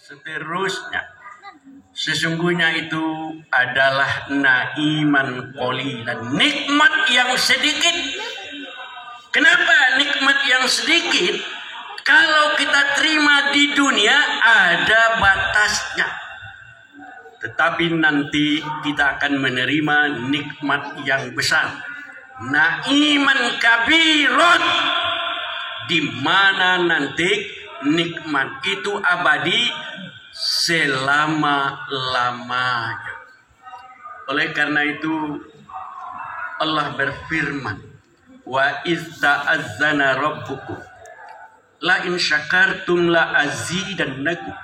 seterusnya. Sesungguhnya itu adalah naiman qalilan, nikmat yang sedikit. Kenapa nikmat yang sedikit? Kalau kita terima di dunia ada batasnya. Tetapi nanti kita akan menerima nikmat yang besar. Naiman kabirun, di mana nanti nikmat itu abadi selama-lamanya. Oleh karena itu Allah berfirman, wa ista'azzana rabbukum la in syakartum la azidannakum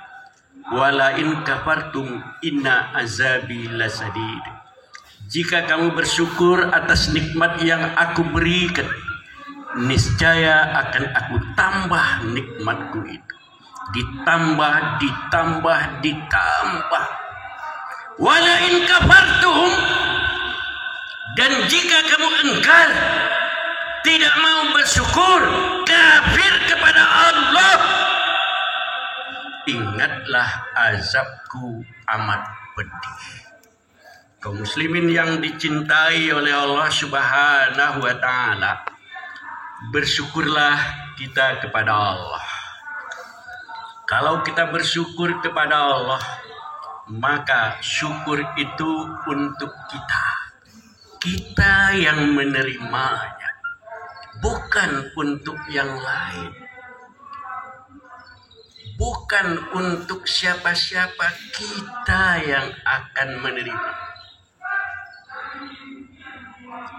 wa la in kafartum inna azabi lasadid. Jika kamu bersyukur atas nikmat yang aku berikan, niscaya akan aku tambah nikmatku itu. Ditambah. Wala in kafartum, dan jika kamu engkar, tidak mau bersyukur, kafir kepada Allah, ingatlah azabku amat pedih. Kaum muslimin yang dicintai oleh Allah Subhanahu wa ta'ala, bersyukurlah kita kepada Allah. Kalau kita bersyukur kepada Allah, maka syukur itu untuk kita. Kita yang menerimanya, bukan untuk yang lain. Bukan untuk siapa-siapa, kita yang akan menerima.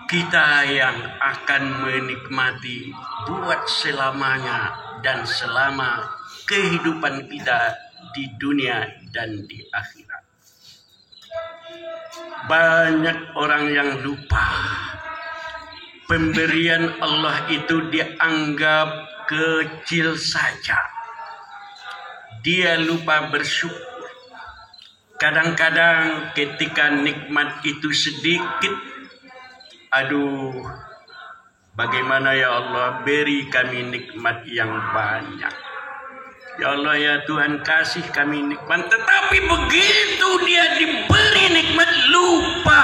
Kita yang akan menikmati buat selamanya dan selama kehidupan kita di dunia dan di akhirat. Banyak orang yang lupa pemberian Allah itu dianggap kecil saja. Dia lupa bersyukur. Kadang-kadang ketika nikmat itu sedikit, aduh, bagaimana ya Allah, beri kami nikmat yang banyak. Ya Allah ya Tuhan, kasih kami nikmat. Tetapi begitu dia diberi nikmat, lupa.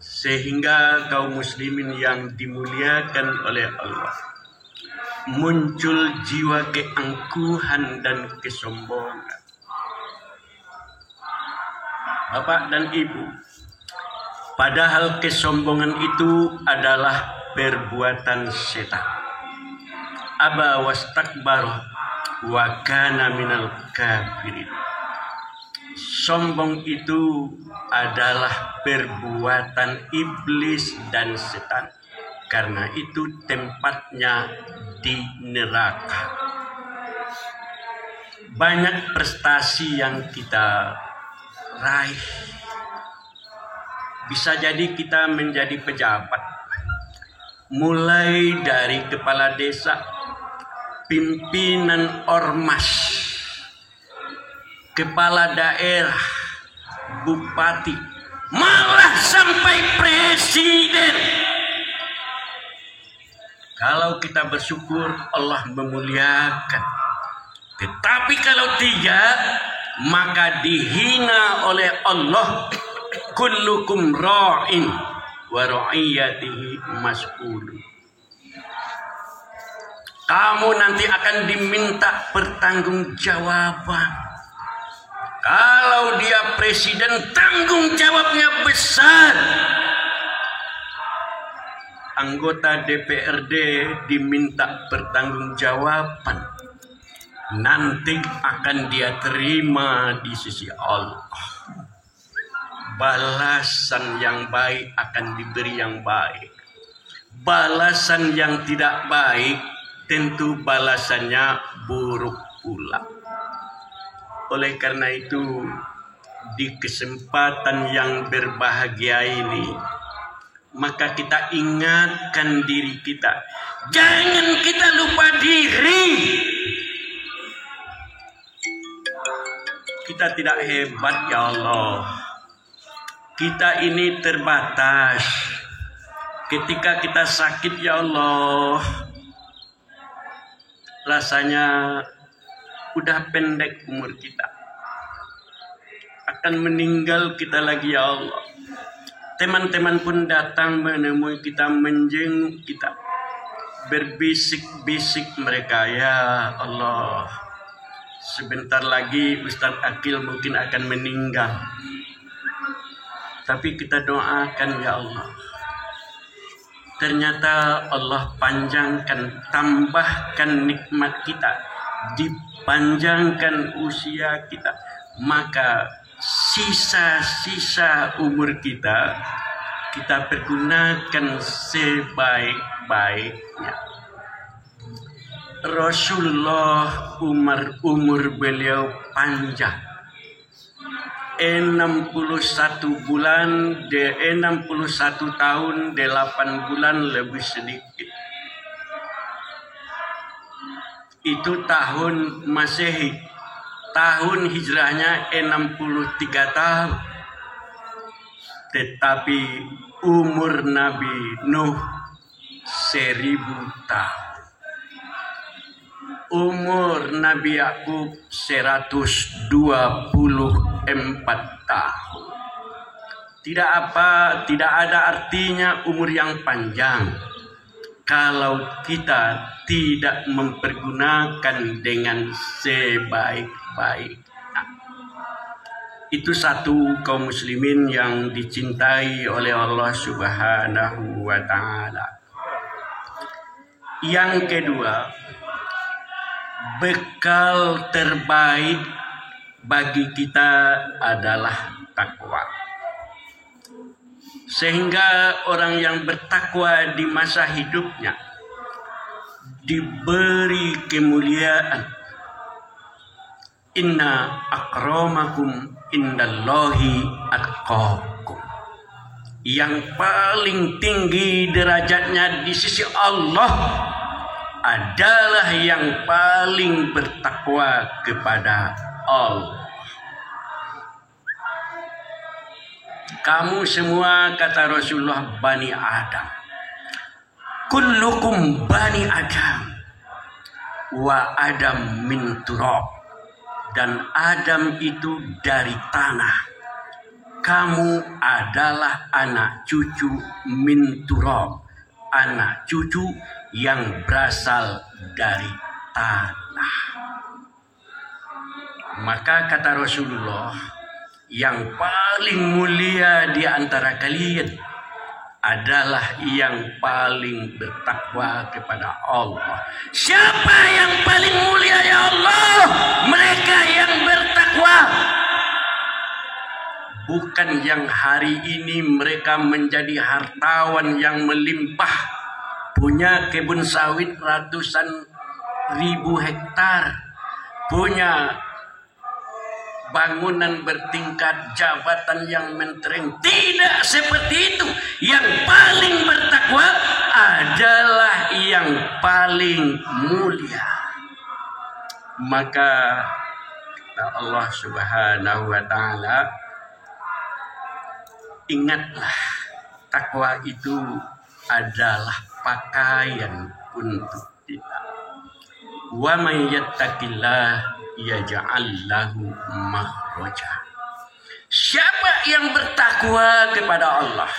Sehingga kaum muslimin yang dimuliakan oleh Allah, muncul jiwa keangkuhan dan kesombongan. Bapak dan Ibu, padahal kesombongan itu adalah perbuatan setan. Aba wastakbara wa kana minal kafirin. Sombong itu adalah perbuatan iblis dan setan. Karena itu tempatnya di neraka. Banyak prestasi yang kita raih. Bisa jadi kita menjadi pejabat. Mulai dari kepala desa, pimpinan ormas, kepala daerah, bupati, malah sampai presiden. Kalau kita bersyukur, Allah memuliakan. Tetapi kalau tidak, maka dihina oleh Allah. Kullukum ra'in wa ra'iyatihi mas'ulun. Kamu nanti akan diminta pertanggungjawaban. Kalau dia presiden, tanggung jawabnya besar. Anggota DPRD diminta pertanggungjawaban. Nanti akan dia terima di sisi Allah. Balasan yang baik akan diberi yang baik. Balasan yang tidak baik, tentu balasannya buruk pula. Oleh karena itu, di kesempatan yang berbahagia ini, maka kita ingatkan diri kita. Jangan kita lupa diri. Kita tidak hebat ya Allah. Kita ini terbatas. Ketika kita sakit ya Allah, rasanya udah pendek umur kita. Akan meninggal kita lagi ya Allah. Teman-teman pun datang menemui kita, menjenguk kita. Berbisik-bisik mereka, ya Allah, sebentar lagi Ustadz Akil mungkin akan meninggal. Tapi kita doakan ya Allah. Ternyata Allah panjangkan, tambahkan nikmat kita, dipanjangkan usia kita. Maka sisa-sisa umur kita pergunakan sebaik-baiknya. Rasulullah umur beliau panjang. 61 tahun 8 bulan lebih sedikit. Itu tahun Masehi. Tahun hijrahnya 63 tahun. Tetapi umur Nabi Nuh 1000 tahun. Umur Nabi Yakub 124 tahun. Tidak ada artinya umur yang panjang kalau kita tidak mempergunakan dengan sebaik-baiknya. Itu satu kaum muslimin yang dicintai oleh Allah Subhanahu wa ta'ala. Yang kedua, bekal terbaik bagi kita adalah takwa. Sehingga orang yang bertakwa di masa hidupnya diberi kemuliaan. Inna akramakum indallahi atqakum. Yang paling tinggi derajatnya di sisi Allah adalah yang paling bertakwa kepada Allah. Kamu semua, kata Rasulullah, Bani Adam. Kullukum Bani Adam. Wa Adam min turab. Dan Adam itu dari tanah. Kamu adalah anak cucu min turab. Anak cucu yang berasal dari tanah. Maka kata Rasulullah, yang paling mulia di antara kalian adalah yang paling bertakwa kepada Allah. Siapa yang paling mulia ya Allah? Mereka yang bertakwa. Bukan yang hari ini mereka menjadi hartawan yang melimpah, punya kebun sawit ratusan ribu hektar, punya bangunan bertingkat, jabatan yang mentereng. Tidak seperti itu. Yang paling bertakwa adalah yang paling mulia. Maka Allah Subhanahu wa ta'ala, ingatlah, takwa itu adalah pakaian untuk kita. Wa may yattaqillah yaj'al lahu makhraja. Siapa yang bertakwa kepada Allah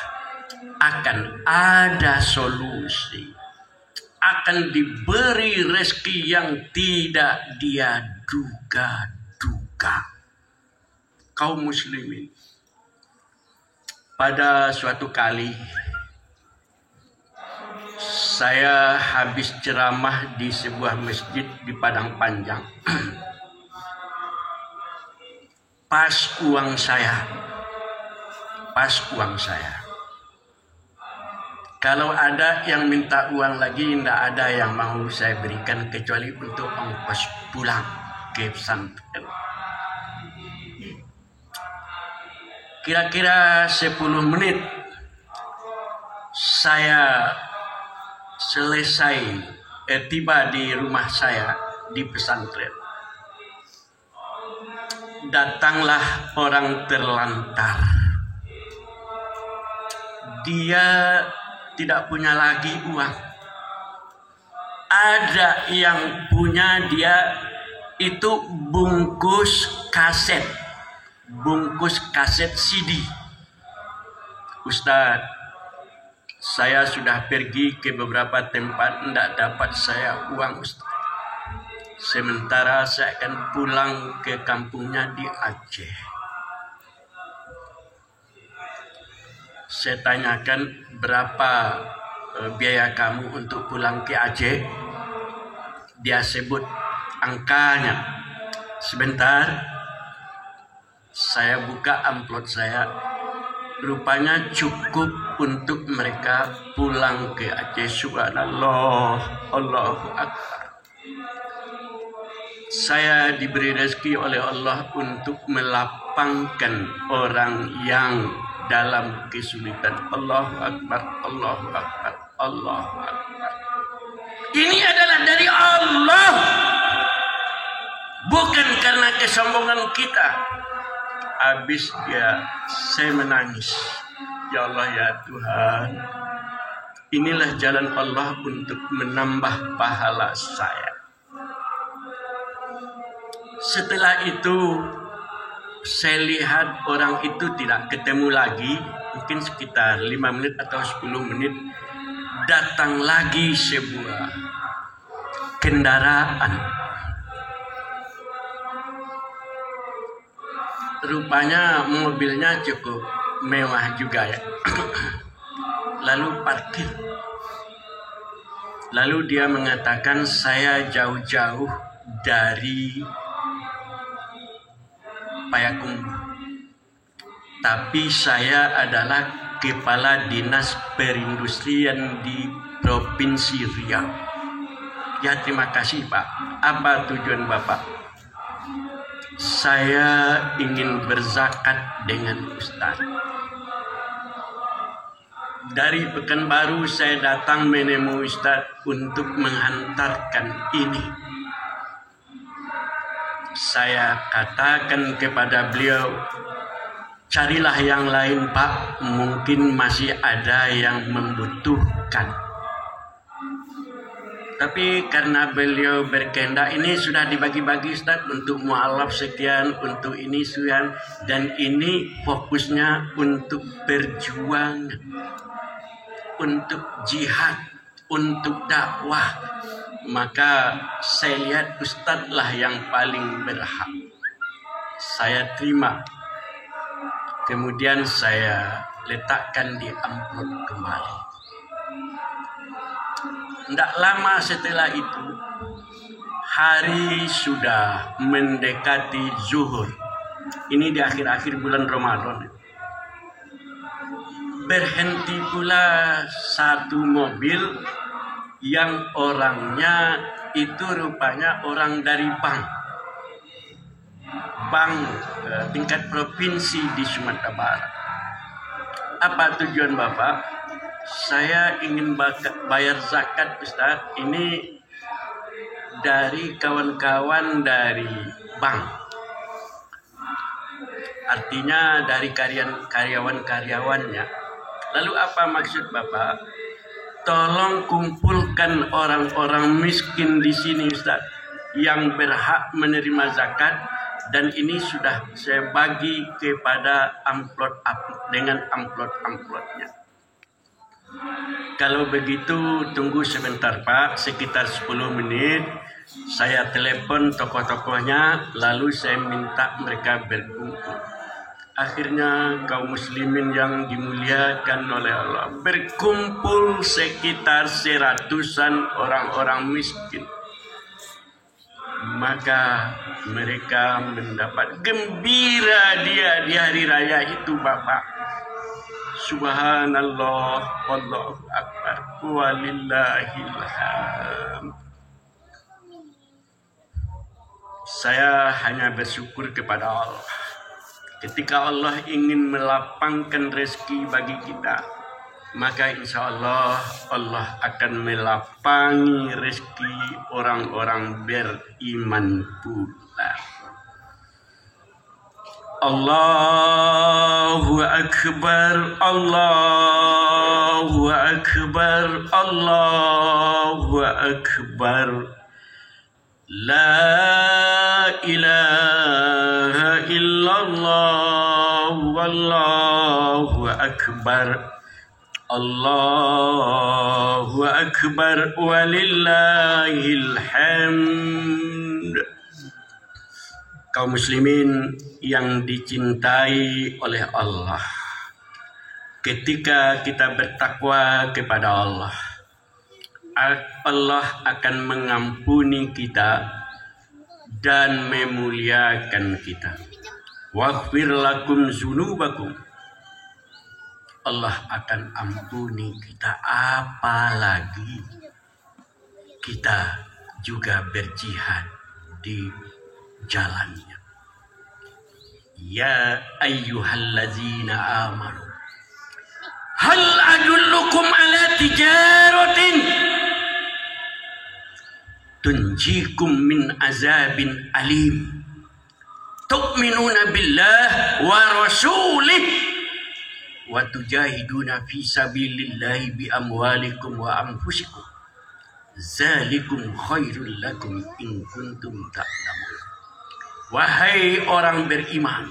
akan ada solusi, akan diberi rezeki yang tidak dia duga-duga. Kaum muslimin, pada suatu kali saya habis ceramah di sebuah masjid di Padang Panjang. Pas uang saya. Kalau ada yang minta uang lagi, tidak ada yang mau saya berikan kecuali untuk ongkos pulang ke pesantren. Kira-kira 10 menit saya selesai tiba di rumah saya di pesantren. Datanglah orang terlantar. Dia tidak punya lagi uang. Ada yang punya dia itu bungkus kaset CD. Ustadz, saya sudah pergi ke beberapa tempat, tidak dapat saya uang Ustadz. Sementara saya akan pulang ke kampungnya di Aceh. Saya tanyakan, berapa biaya kamu untuk pulang ke Aceh? Dia sebut angkanya. Sebentar, saya buka amplop saya. Rupanya cukup untuk mereka pulang ke Aceh. Subhanallah, Allahu Akbar. Saya diberi rezeki oleh Allah untuk melapangkan orang yang dalam kesulitan. Allahu Akbar, Allahu Akbar, Allahu Akbar. Ini adalah dari Allah, bukan karena kesombongan kita. Habis saya menangis. Ya Allah, ya Tuhan, inilah jalan Allah untuk menambah pahala saya. Setelah itu saya lihat orang itu tidak ketemu lagi, mungkin sekitar 5 menit atau 10 menit, datang lagi sebuah kendaraan. Rupanya mobilnya cukup mewah juga ya. Lalu parkir. Lalu dia mengatakan, saya jauh-jauh dari Payakumbuh, tapi saya adalah kepala dinas perindustrian di Provinsi Riau. Ya, terima kasih Pak. Apa tujuan Bapak? Saya ingin berzakat dengan Ustaz. Dari Pekanbaru saya datang menemui Ustaz untuk menghantarkan ini. Saya katakan kepada beliau, carilah yang lain Pak, mungkin masih ada yang membutuhkan. Tapi karena beliau berkehendak, ini sudah dibagi-bagi Ustaz, untuk mu'alaf sekian, untuk ini sekian, dan ini fokusnya untuk berjuang, untuk jihad, untuk dakwah. Maka saya lihat Ustadz lah yang paling berhak. Saya terima. Kemudian saya letakkan di amplop kembali. Tidak lama setelah itu, hari sudah mendekati zuhur. Ini di akhir-akhir bulan Ramadan. Berhenti pula satu mobil yang orangnya itu rupanya orang dari bank tingkat provinsi di Sumatera Barat. Apa tujuan Bapak? Saya ingin bayar zakat Ustaz. Ini dari kawan-kawan dari bank. Artinya dari karyawan-karyawannya. Lalu apa maksud Bapak? Tolong kumpulkan orang-orang miskin di sini Ustaz, yang berhak menerima zakat, dan ini sudah saya bagi kepada amplop dengan amplopnya. Kalau begitu tunggu sebentar Pak, sekitar 10 menit saya telepon tokoh-tokohnya, lalu saya minta mereka berkumpul. Akhirnya kaum muslimin yang dimuliakan oleh Allah berkumpul sekitar 100-an orang-orang miskin. Maka mereka mendapat gembira dia di hari raya itu Bapak. Subhanallah, Allahu Akbar, walillahil hamd. Saya hanya bersyukur kepada Allah. Ketika Allah ingin melapangkan rezeki bagi kita, maka insya Allah Allah akan melapangi rezeki orang-orang beriman pula. Allahu Akbar, Allahu Allahu Akbar, Allahu Akbar. La ilaha illallah, wallahu akbar. Allahu akbar, walillahil hamd. Kaum muslimin yang dicintai oleh Allah, ketika kita bertakwa kepada Allah, Allah akan mengampuni kita dan memuliakan kita. Waghfir lakum dzunubakum. Allah akan ampuni kita, apalagi kita juga berjihad di jalannya. Ya ayyuhallazina amanu, hal adullukum ala tijaratin tunjikum min azabin alim, tu'minuna billah wa rasulih wa tujahiduna fi sabilillahi bi amwalikum wa anfusikum, zalikum khairul lakum in kuntum ta'lamun. Wahai orang beriman,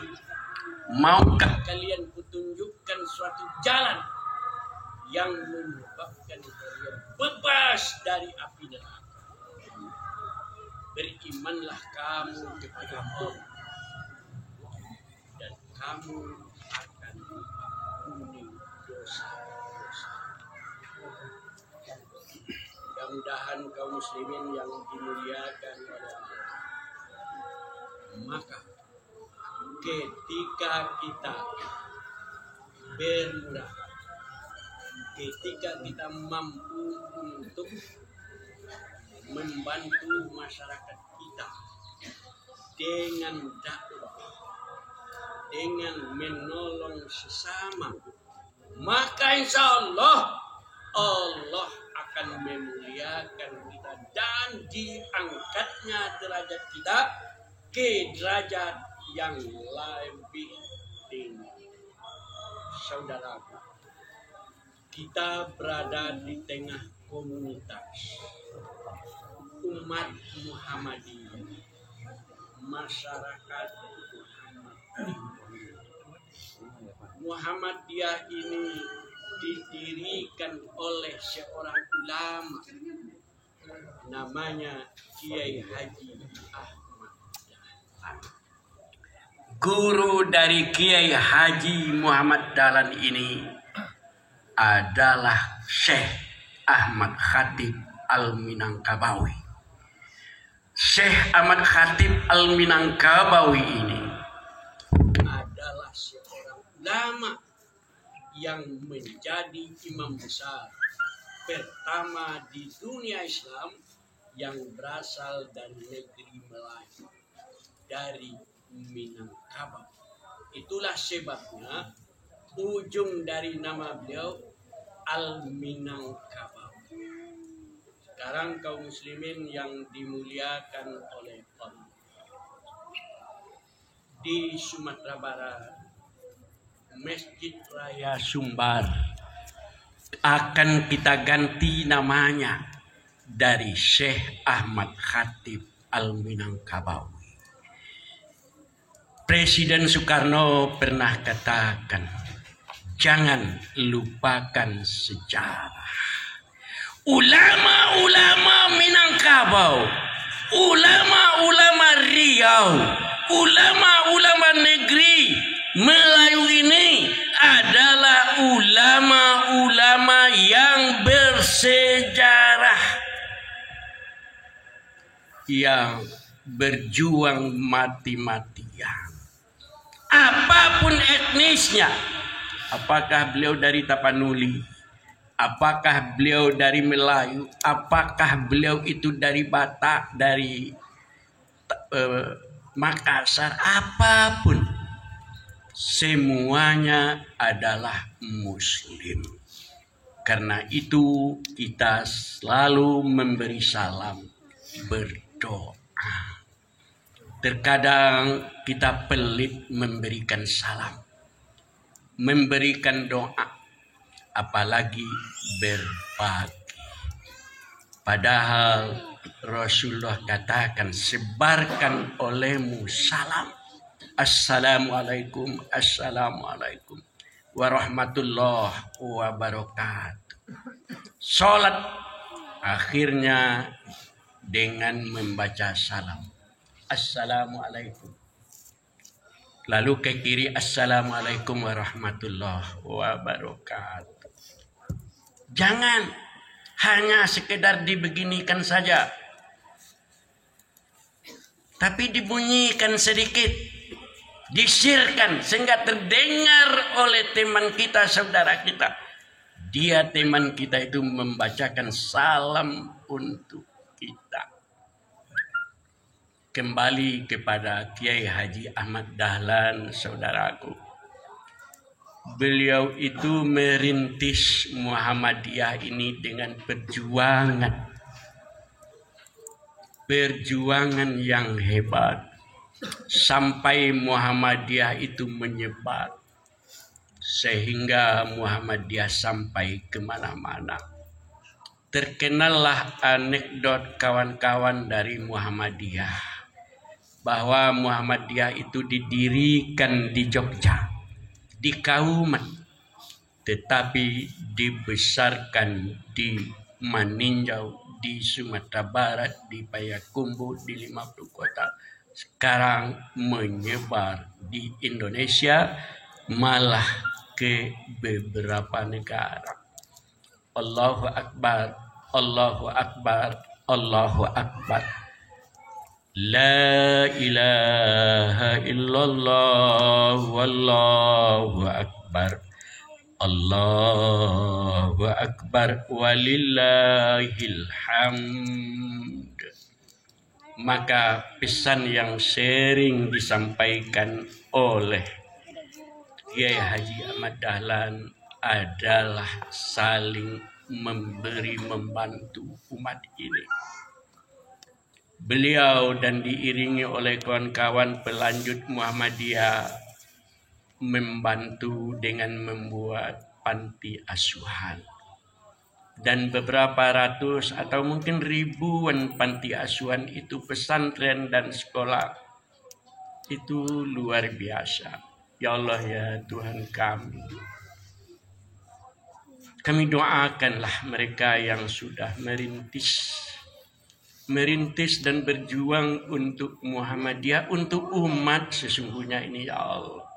maukah kalian kutunjukkan suatu jalan yang menyebabkan kalian bebas dari api neraka? Berimanlah kamu kepada Allah dan kamu akan diampuni dosa-dosa. Mudah-mudahan kaum muslimin yang dimuliakan oleh Allah, maka ketika kita bermurah, ketika kita mampu untuk membantu masyarakat kita dengan dakwah, dengan menolong sesama, maka insya Allah Allah akan memuliakan kita dan diangkatnya derajat kita ke derajat yang lebih tinggi. Saudaraku, kita berada di tengah komunitas umat Muhammadiyah, masyarakat Muhammadiyah ini didirikan oleh seorang ulama namanya Kiai Haji Ahmad Dahlan. Guru dari Kiai Haji Muhammad Dahlan ini adalah Syekh Ahmad Khatib Al-Minangkabawi. Syekh Ahmad Khatib Al-Minangkabawi ini adalah seorang ulama yang menjadi imam besar pertama di dunia Islam yang berasal dari negeri Melayu, dari Minangkabau. Itulah sebabnya ujung dari nama beliau Al-Minangkabau. Sekarang kaum muslimin yang dimuliakan oleh Allah, di Sumatera Barat, Masjid Raya Sumbar akan kita ganti namanya dari Syekh Ahmad Khatib Al-Minangkabawi. Presiden Soekarno pernah katakan, jangan lupakan sejarah. Ulama-ulama Minangkabau, ulama-ulama Riau, ulama-ulama negeri Melayu ini adalah ulama-ulama yang bersejarah, yang berjuang mati-matian. Apapun etnisnya, apakah beliau dari Tapanuli, apakah beliau dari Melayu, apakah beliau itu dari Batak, dari Makassar, apapun, semuanya adalah muslim. Karena itu kita selalu memberi salam, berdoa. Terkadang kita pelit memberikan salam, memberikan doa. apalagi berbagi. Padahal Rasulullah katakan, sebarkan olehmu salam. Assalamualaikum, assalamualaikum warahmatullahi wabarakatuh. Salat akhirnya dengan membaca salam. Assalamualaikum. Lalu ke kiri, assalamualaikum warahmatullahi wabarakatuh. Jangan hanya sekedar dibeginikan saja, tapi dibunyikan sedikit, disirkan sehingga terdengar oleh teman kita, saudara kita. Dia teman kita itu membacakan salam untuk kita. Kembali kepada Kiai Haji Ahmad Dahlan, saudaraku. Beliau itu merintis Muhammadiyah ini dengan perjuangan yang hebat, sampai Muhammadiyah itu menyebar, sehingga Muhammadiyah sampai kemana-mana. Terkenallah anekdot kawan-kawan dari Muhammadiyah bahwa Muhammadiyah itu didirikan di Jogja, di Kauman, tetapi dibesarkan di Maninjau, di Sumatera Barat, di Payakumbuh, di 50 kota. Sekarang menyebar di Indonesia, malah ke beberapa negara. Allahu Akbar, Allahu Akbar, Allahu Akbar. La ilaha illallah wallahu akbar. Allahu akbar walillahil hamd. Maka pesan yang sering disampaikan oleh Kiai Haji Ahmad Dahlan adalah saling memberi, membantu umat ini. Beliau dan diiringi oleh kawan-kawan pelanjut Muhammadiyah membantu dengan membuat panti asuhan. Dan beberapa ratus atau mungkin ribuan panti asuhan itu, pesantren dan sekolah. Itu luar biasa. Ya Allah, ya Tuhan kami. Kami doakanlah mereka yang sudah merintis dan berjuang untuk Muhammadiyah, untuk umat sesungguhnya ini, ya Allah.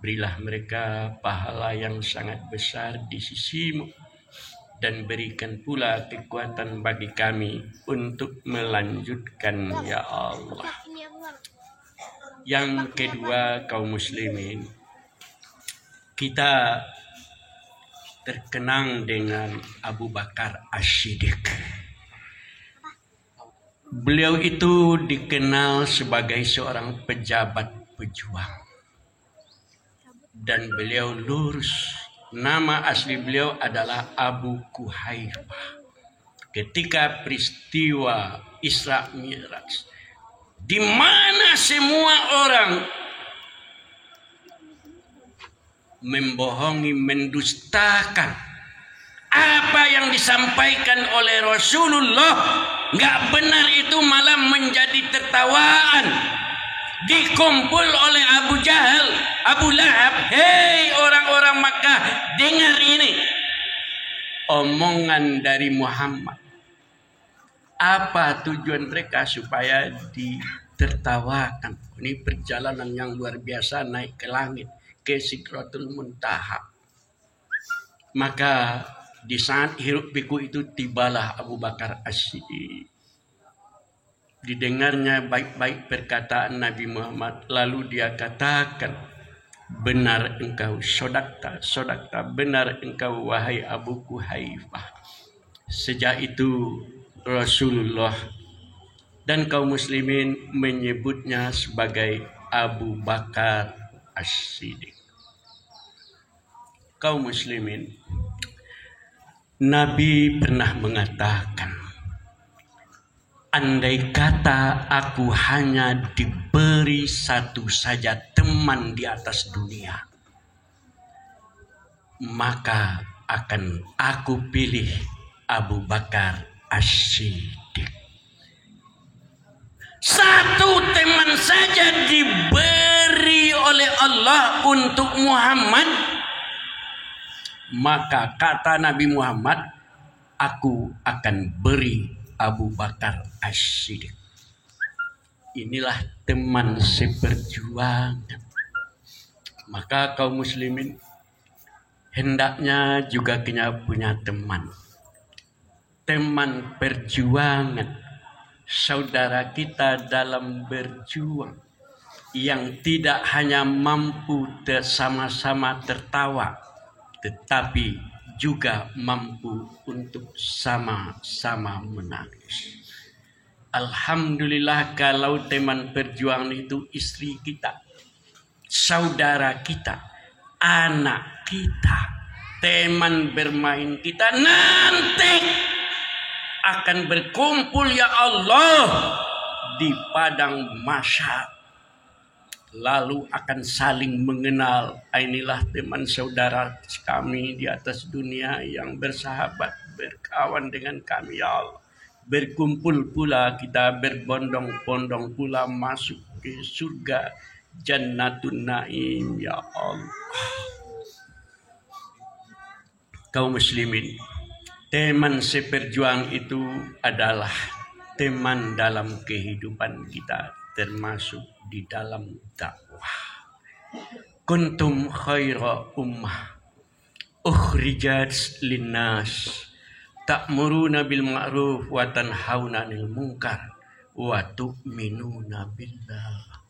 Berilah mereka pahala yang sangat besar di sisi-Mu, dan berikan pula kekuatan bagi kami untuk melanjutkan, ya Allah. Yang kedua, kaum muslimin, kita terkenang dengan Abu Bakar As-Siddiq. Beliau itu dikenal sebagai seorang pejabat pejuang. Dan beliau lurus. Nama asli beliau adalah Abu Kuhaifah. Ketika peristiwa Isra Mi'raj, di mana semua orang membohongi, mendustakan apa yang disampaikan oleh Rasulullah, nggak benar, itu malah menjadi tertawaan. Dikumpul oleh Abu Jahal, Abu Lahab. Hei orang-orang Makkah, dengar ini omongan dari Muhammad. Apa tujuan mereka? Supaya ditertawakan. Ini perjalanan yang luar biasa, naik ke langit, ke Sidratul Muntaha. Maka di saat hiruk pikuk itu tibalah Abu Bakar As-Siddiq. Didengarnya baik-baik perkataan Nabi Muhammad, lalu dia katakan, benar engkau, sodakta, sodakta, benar engkau wahai Abu Kuhaifah. Sejak itu Rasulullah dan kaum muslimin menyebutnya sebagai Abu Bakar As-Siddiq. Kaum muslimin, Nabi pernah mengatakan, andai kata aku hanya diberi satu saja teman di atas dunia, maka akan aku pilih Abu Bakar As-Siddiq. Satu teman saja diberi oleh Allah untuk Muhammad, maka kata Nabi Muhammad, aku akan beri Abu Bakar As-Siddiq. Inilah teman seperjuangan. Maka kaum muslimin hendaknya juga punya teman. Teman perjuangan. Saudara kita dalam berjuang. Yang tidak hanya mampu sama-sama tertawa, tetapi juga mampu untuk sama-sama menangis. Alhamdulillah kalau teman perjuangan itu istri kita, saudara kita, anak kita, teman bermain kita, nanti akan berkumpul ya Allah di padang mahsyar. Lalu akan saling mengenal. Inilah teman saudara kami di atas dunia yang bersahabat, berkawan dengan kami ya Allah. Berkumpul pula kita, berbondong-bondong pula masuk ke surga Jannatun Naim ya Allah. Kaum muslimin, teman seperjuang itu adalah teman dalam kehidupan kita, termasuk di dalam dakwah. Kuntum khaira ummah ukhrijat linnas ta'muruna bil ma'ruf wa tanhauna 'anil munkar wa tu'minuna billah.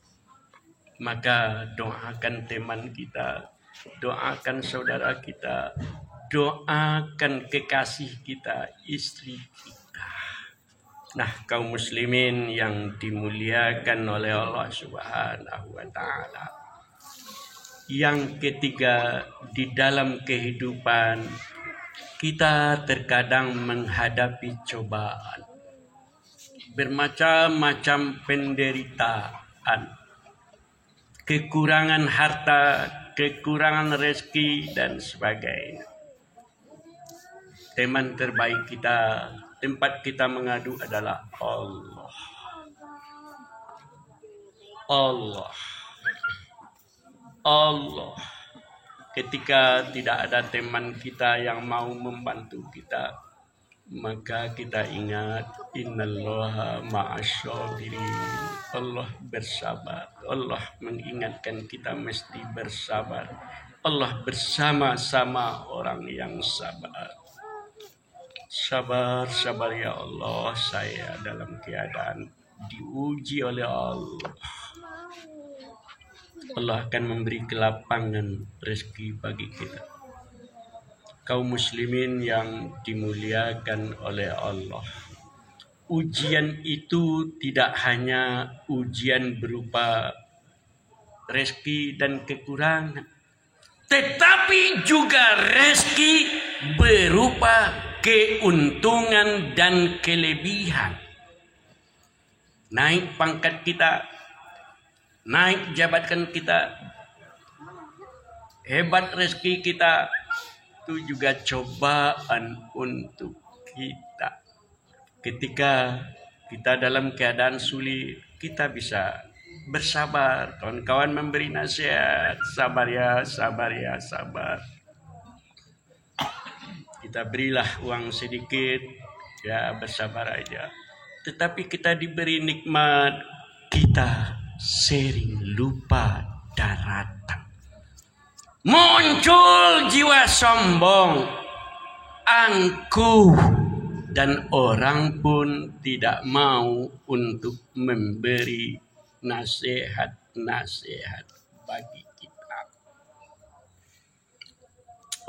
Maka doakan teman kita, doakan saudara kita, doakan kekasih kita, istri kita. Nah, kaum muslimin yang dimuliakan oleh Allah Subhanahu wa taala. Yang ketiga, di dalam kehidupan kita terkadang menghadapi cobaan, bermacam-macam penderitaan, kekurangan harta, kekurangan rezeki dan sebagainya. Teman terbaik kita, tempat kita mengadu adalah Allah. Allah. Allah. Ketika tidak ada teman kita yang mau membantu kita, maka kita ingat innallaha ma'asyabirin. Allah bersabar. Allah mengingatkan kita mesti bersabar. Allah bersama-sama orang yang sabar. Sabar, sabar ya Allah, saya dalam keadaan diuji oleh Allah. Allah akan memberi kelapangan rezeki bagi kita. Kaum muslimin yang dimuliakan oleh Allah. Ujian itu tidak hanya ujian berupa rezeki dan kekurangan, tetapi juga rezeki berupa keuntungan dan kelebihan. Naik pangkat kita, naik jabatan kita, hebat rezeki kita, itu juga cobaan untuk kita. Ketika kita dalam keadaan sulit, kita bisa bersabar. Kawan-kawan memberi nasihat, sabar ya, sabar ya, sabar. Kita berilah uang sedikit, ya bersabar aja. Tetapi kita diberi nikmat, kita sering lupa daratan. Muncul jiwa sombong, angkuh, dan orang pun tidak mau untuk memberi nasihat-nasihat bagi kita.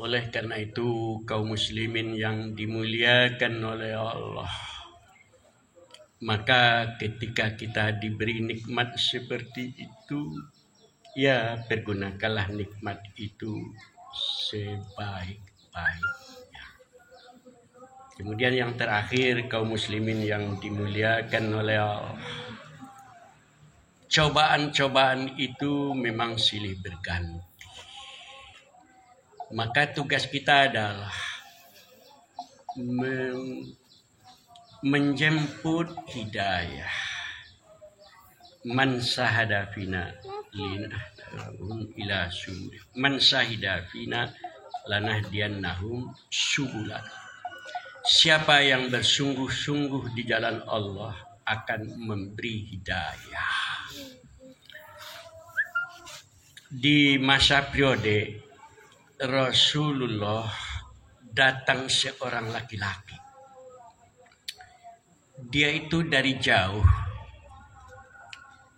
Oleh karena itu, kaum muslimin yang dimuliakan oleh Allah, maka ketika kita diberi nikmat seperti itu, ya pergunakanlah nikmat itu sebaik-baiknya. Kemudian yang terakhir, kaum muslimin yang dimuliakan oleh Allah, cobaan-cobaan itu memang silih berganti. Maka tugas kita adalah menjemput hidayah. Man sahada fina linahdahum ila subul. Man sahida fina lanahdiyannahum subulan. Siapa yang bersungguh-sungguh di jalan Allah akan memberi hidayah. Di masa periode Rasulullah datang seorang laki-laki. Dia itu dari jauh,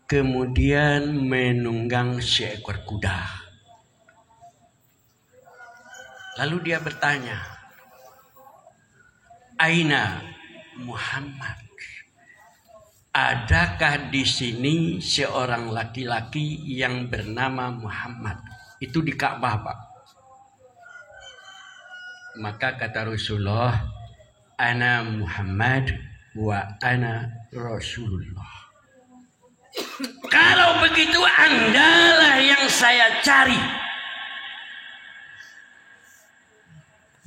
kemudian menunggang seekor kuda. Lalu dia bertanya, Aina Muhammad? Adakah di sini seorang laki-laki yang bernama Muhammad? Itu di Ka'bah, Pak. Maka kata Rasulullah, Ana Muhammad wa ana Rasulullah. Kalau begitu Andalah yang saya cari.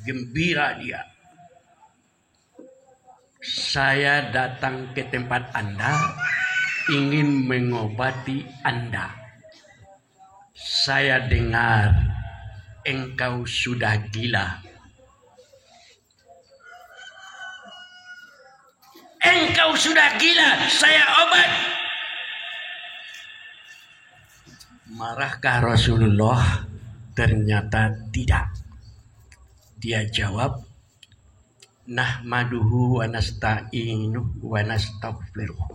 Gembira dia. Saya datang ke tempat Anda ingin mengobati Anda. Saya dengar engkau sudah gila. Engkau sudah gila, saya obat. Marahkah Rasulullah? Ternyata tidak. Dia jawab, Nahmaduhu wa nasta'inuhu wa nastaghfiruh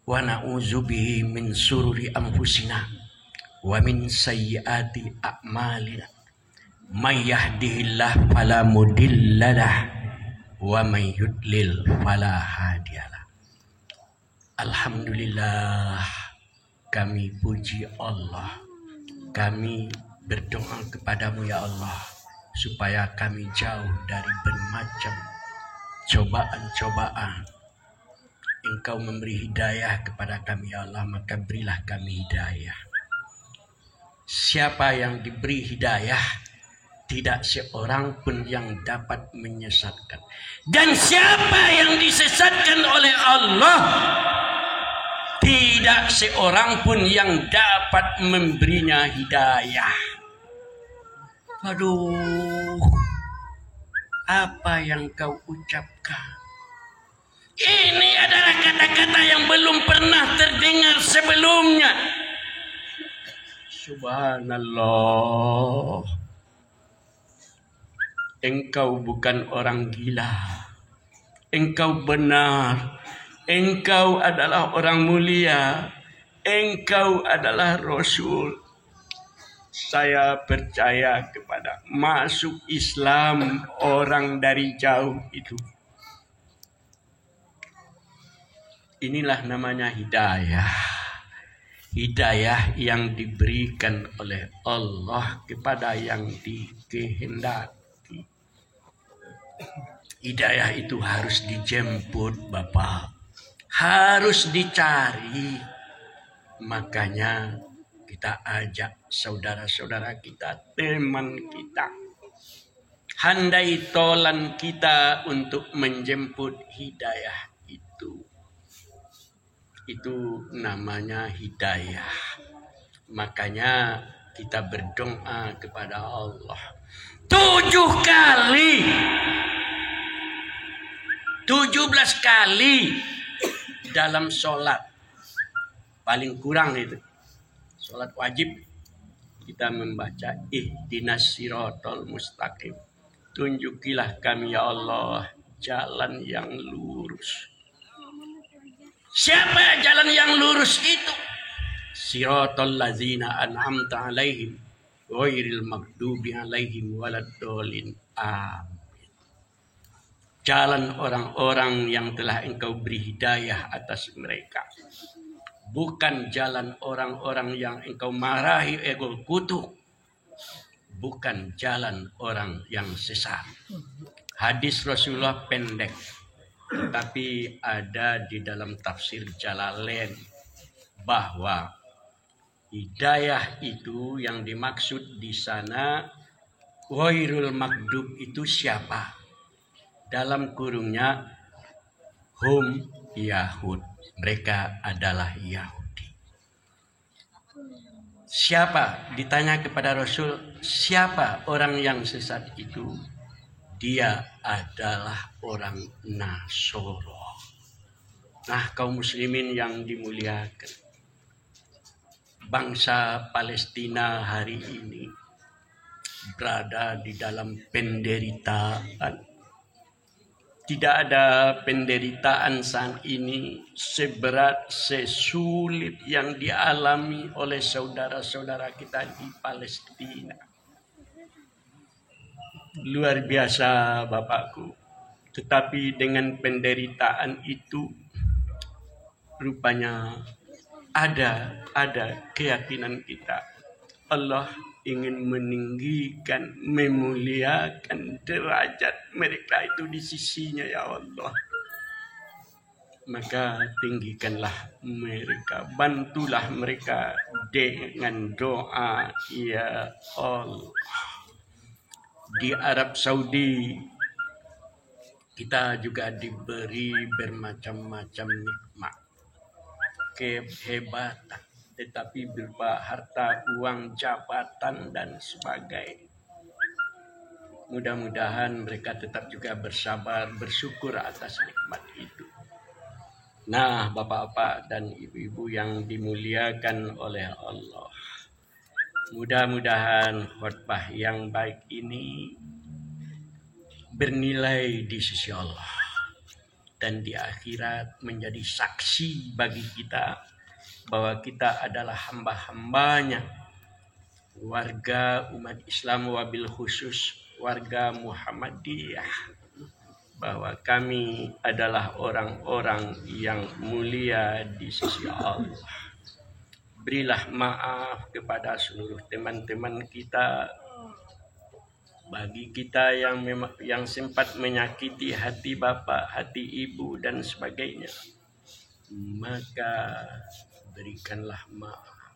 wa na'udzu bihi min sururi anfusina wa min sayyiati a'malina. May yahdihillahu fala mudhillalah wa may yudlil fala hadiyalah. Alhamdulillah, kami puji Allah. Kami berdoa kepadamu ya Allah, supaya kami jauh dari bermacam cobaan-cobaan. Engkau memberi hidayah kepada kami ya Allah, maka berilah kami hidayah. Siapa yang diberi hidayah, tidak seorang pun yang dapat menyesatkan. Dan siapa yang disesatkan oleh Allah, tidak seorang pun yang dapat memberinya hidayah. Aduh, apa yang kau ucapkan? Ini adalah kata-kata yang belum pernah terdengar sebelumnya. Subhanallah. Engkau bukan orang gila. Engkau benar. Engkau adalah orang mulia. Engkau adalah Rasul. Saya percaya kepada masuk Islam orang dari jauh itu. Inilah namanya hidayah. Hidayah yang diberikan oleh Allah kepada yang dikehendaki. Hidayah itu harus dijemput, Bapak. Harus dicari. Makanya kita ajak saudara-saudara kita, teman kita, handai tolan kita untuk menjemput hidayah itu. Itu namanya hidayah. Makanya kita berdoa kepada Allah 7 kali, 17 kali dalam sholat. Paling kurang itu sholat wajib kita membaca ihdinas siratal mustaqim. Tunjukilah kami ya Allah jalan yang lurus. Siapa jalan yang lurus itu? Siratal ladzina an'amta alaihim ghairil maghdubi alaihim waladdallin. Amin. Jalan orang-orang yang telah engkau beri hidayah atas mereka. Bukan jalan orang-orang yang engkau marahi ego kutuk. Bukan jalan orang yang sesat. Hadis Rasulullah pendek, tetapi ada di dalam tafsir Jalalain bahwa hidayah itu yang dimaksud di sana Ghairul maghdub itu siapa? Dalam kurungnya hum Yahud. Mereka adalah Yahudi. Siapa? Ditanya kepada Rasul, siapa orang yang sesat itu? Dia adalah orang Nasoro. Nah, kaum muslimin yang dimuliakan, bangsa Palestina hari ini berada di dalam penderitaan. Tidak ada penderitaan saat ini seberat, sesulit yang dialami oleh saudara-saudara kita di Palestina. Luar biasa, Bapakku. Tetapi dengan penderitaan itu rupanya ada keyakinan kita. Allah ingin meninggikan, memuliakan derajat mereka itu di sisinya, ya Allah. Maka tinggikanlah mereka, bantulah mereka dengan doa, ya Allah. Di Arab Saudi kita juga diberi bermacam-macam nikmat, kehebatan, tetapi berupa harta, uang, jabatan, dan sebagainya. Mudah-mudahan mereka tetap juga bersabar, bersyukur atas nikmat itu. Nah, bapak-bapak dan ibu-ibu yang dimuliakan oleh Allah, mudah-mudahan khutbah yang baik ini bernilai di sisi Allah dan di akhirat menjadi saksi bagi kita bahwa kita adalah hamba-hambanya, warga umat Islam, wabil khusus warga Muhammadiyah, bahwa kami adalah orang-orang yang mulia di sisi Allah. Berilah maaf kepada seluruh teman-teman kita, bagi kita yang sempat menyakiti hati bapak, hati ibu, dan sebagainya, maka berikanlah maaf,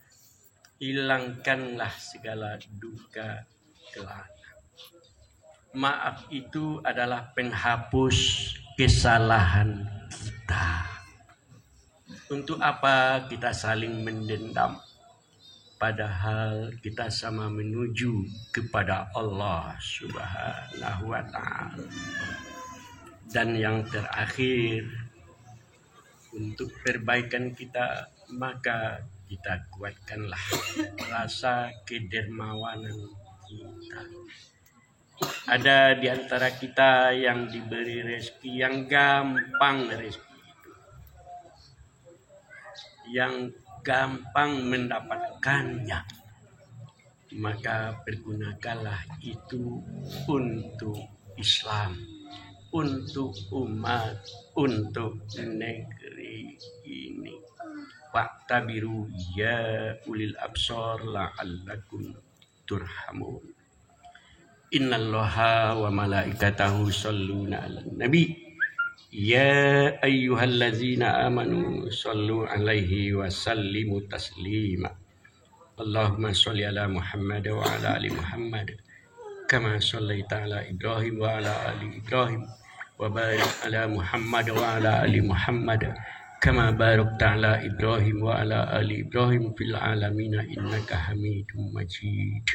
hilangkanlah segala duka kelana. Maaf itu adalah penghapus kesalahan kita. Untuk apa kita saling mendendam? Padahal kita sama menuju kepada Allah Subhanahu wa Ta'ala. Dan yang terakhir, untuk perbaikan kita, maka kita kuatkanlah rasa kedermawanan kita. Ada di antara kita yang diberi rezeki yang gampang, rezeki itu yang gampang mendapatkannya, maka pergunakanlah itu untuk Islam, untuk umat, untuk negeri ini. Wa'tabiru ya ulil absar la'allakum turhamun. Innallaha wa malaikatahu shalluna 'alan nabi. Ya ayyuhallazina amanu sallu 'alaihi wa sallimu taslima. Allahumma shalli ala Muhammad wa ala ali Muhammad kama shallaita ala Ibrahim wa ala ali Ibrahim wa barik ala Muhammad wa ala ali Muhammad kama barakta ala Ibrahim wa ala ali Ibrahim fil alamin innaka Hamidum Majid.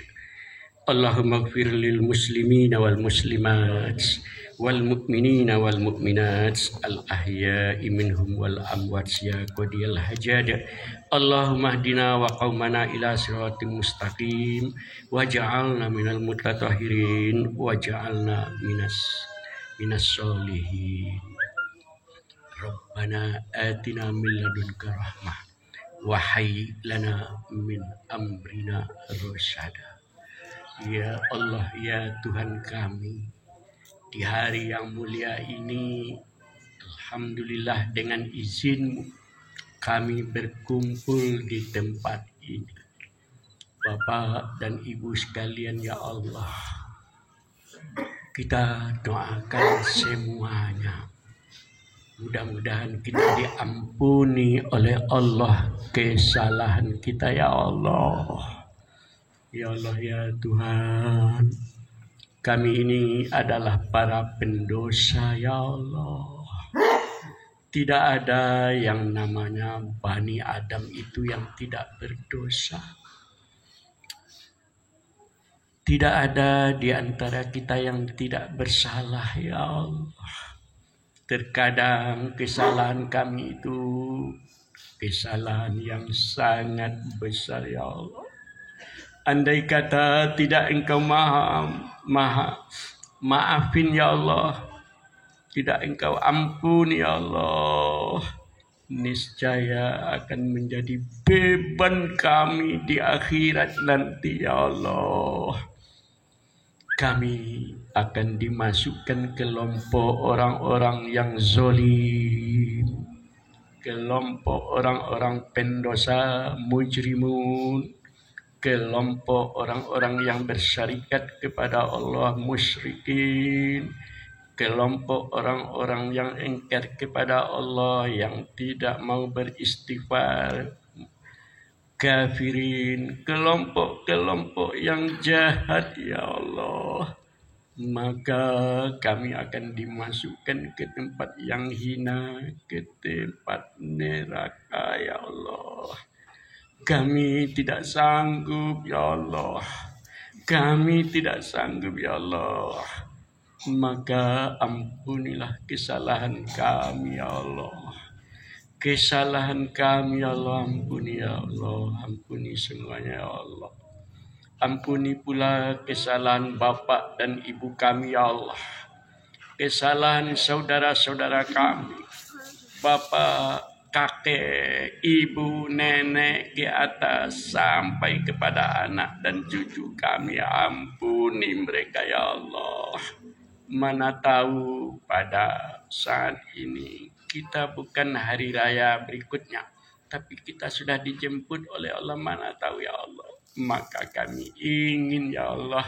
Allahumma ighfir lil muslimina wal muslimat wal mu'minina wal mu'minat al ahya'i minhum wal amwat ya qadiyal hajat. Allahumma hdina wa qaumana ila siratim mustaqim waj'alna minal mutatahhirin waj'alna minas solihin. Rabbana atina min ladunka rahmah wa hayyi lana min amrina rasyada. Ya Allah, ya Tuhan kami, di hari yang mulia ini, alhamdulillah dengan izin-Mu kami berkumpul di tempat ini. Bapak dan Ibu sekalian, ya Allah, kita doakan semuanya. Mudah-mudahan kita diampuni oleh Allah kesalahan kita, ya Allah. Ya Allah, ya Tuhan, Kami ini adalah para pendosa ya Allah. Tidak ada yang namanya Bani Adam itu yang tidak berdosa. Tidak ada di antara kita yang tidak bersalah ya Allah. Terkadang kesalahan kami itu kesalahan yang sangat besar ya Allah. Andai kata tidak Engkau maafin ya Allah, tidak Engkau ampuni ya Allah, niscaya akan menjadi beban kami di akhirat nanti ya Allah. Kami akan dimasukkan ke kelompok orang-orang yang zolim, kelompok orang-orang pendosa mujrimun, kelompok orang-orang yang bersyarikat kepada Allah musyrikin, kelompok orang-orang yang engkar kepada Allah yang tidak mau beristighfar, kafirin, kelompok-kelompok yang jahat ya Allah. Maka kami akan dimasukkan ke tempat yang hina, ke tempat neraka ya Allah. Kami tidak sanggup ya Allah. Kami tidak sanggup ya Allah. Maka ampunilah kesalahan kami ya Allah. Kesalahan kami ya Allah, ampuni ya Allah. Ampuni semuanya ya Allah. Ampuni pula kesalahan bapak dan ibu kami ya Allah. Kesalahan saudara-saudara kami. Bapak, kakek, ibu, nenek ke atas sampai kepada anak dan cucu kami. Ampuni mereka ya Allah. Mana tahu pada saat ini kita bukan hari raya berikutnya, tapi kita sudah dijemput oleh Allah. Mana tahu ya Allah. Maka kami ingin ya Allah,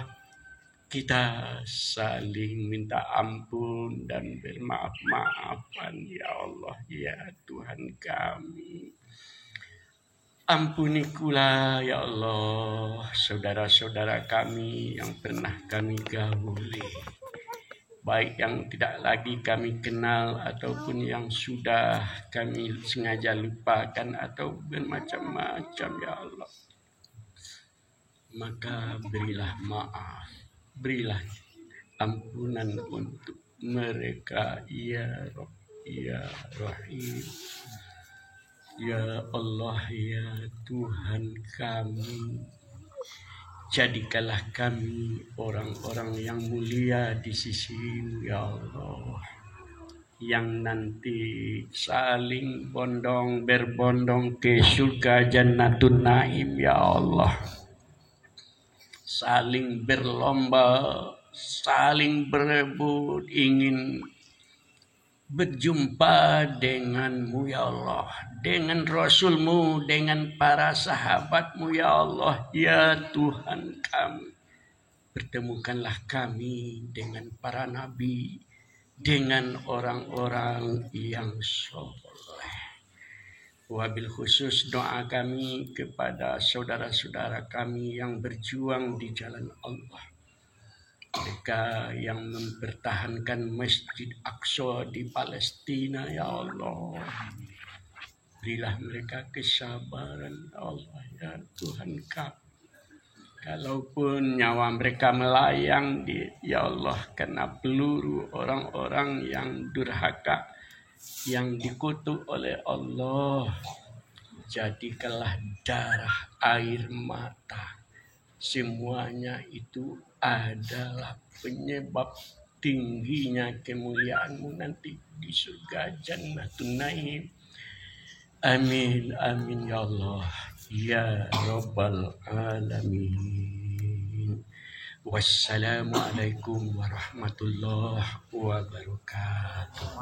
kita saling minta ampun dan bermaaf-maafan ya Allah ya Tuhan kami. Ampuni pula ya Allah saudara-saudara kami yang pernah kami gauli, baik yang tidak lagi kami kenal ataupun yang sudah kami sengaja lupakan atau bermacam-macam ya Allah. Maka berilah maaf, berilah ampunan untuk mereka ya Rabb ya Rahim ya Allah ya Tuhan kami. Jadikanlah kami orang-orang yang mulia di sisi-Mu ya Allah, yang nanti saling berbondong ke surga Jannatun Naim ya Allah. Saling berlomba, saling berebut, ingin berjumpa dengan-Mu ya Allah, dengan Rasul-Mu, dengan para sahabat-Mu ya Allah, ya Tuhan kami. Pertemukanlah kami dengan para nabi, dengan orang-orang yang soleh. Wabil khusus doa kami kepada saudara-saudara kami yang berjuang di jalan Allah. Mereka yang mempertahankan Masjid Aqsa di Palestina ya Allah. Berilah mereka kesabaran ya Allah ya Tuhan kami. Kalaupun nyawa mereka melayang ya Allah kena peluru orang-orang yang durhaka, yang dikutuk oleh Allah, jadikanlah darah, air mata, semuanya itu adalah penyebab tingginya kemuliaan-Mu nanti di surga Jannatun Naim. Amin, amin ya Allah, ya Rabbal Alamin. Wassalamualaikum warahmatullahi wabarakatuh.